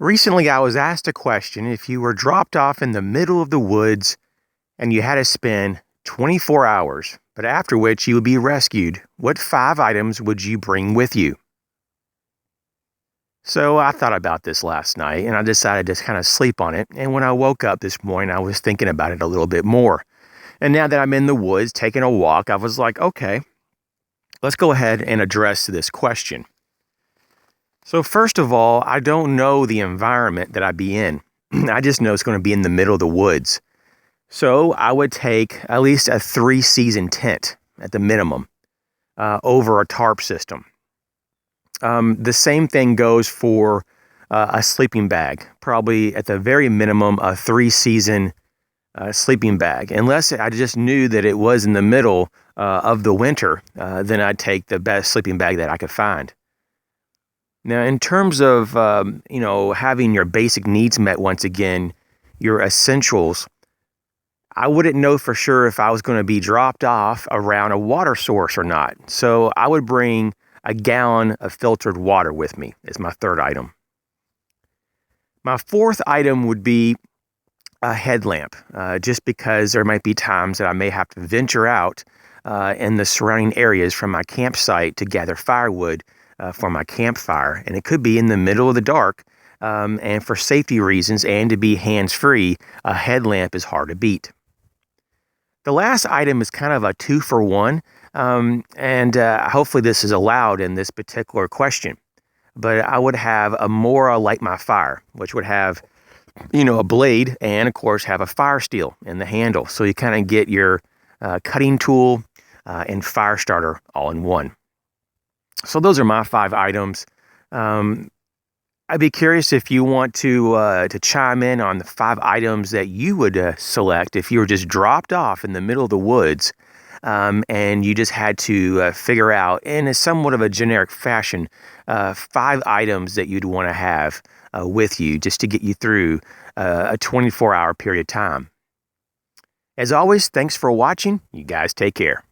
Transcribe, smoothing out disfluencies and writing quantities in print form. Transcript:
Recently, I was asked a question: if you were dropped off in the middle of the woods and you had to spend 24 hours, but after which you would be rescued, what 5 items would you bring with you? So I thought about this last night and I decided to kind of sleep on it. And when I woke up this morning, I was thinking about it a little bit more. And now that I'm in the woods taking a walk, I was like, okay, let's go ahead and address this question. So, first of all, I don't know the environment that I'd be in. I just know it's going to be in the middle of the woods. So I would take at least a 3-season tent at the minimum over a tarp system. The same thing goes for a sleeping bag, probably at the very minimum a 3-season sleeping bag. Unless I just knew that it was in the middle of the winter, then I'd take the best sleeping bag that I could find. Now, in terms of having your basic needs met once again, your essentials, I wouldn't know for sure if I was going to be dropped off around a water source or not. So I would bring a gallon of filtered water with me as my third item. My fourth item would be a headlamp, just because there might be times that I may have to venture out in the surrounding areas from my campsite to gather firewood for my campfire. And it could be in the middle of the dark. And for safety reasons and to be hands-free, a headlamp is hard to beat. The last item is kind of a 2-for-1, and hopefully this is allowed in this particular question. But I would have a Mora Light My Fire, which would have, a blade and, of course, have a fire steel in the handle. So you kind of get your cutting tool and fire starter all in one. So those are my 5 items. I'd be curious if you want to chime in on the 5 items that you would select if you were just dropped off in the middle of the woods, and you just had to figure out, in a somewhat of a generic fashion, 5 items that you'd want to have with you just to get you through a 24-hour period of time. As always, thanks for watching. You guys take care.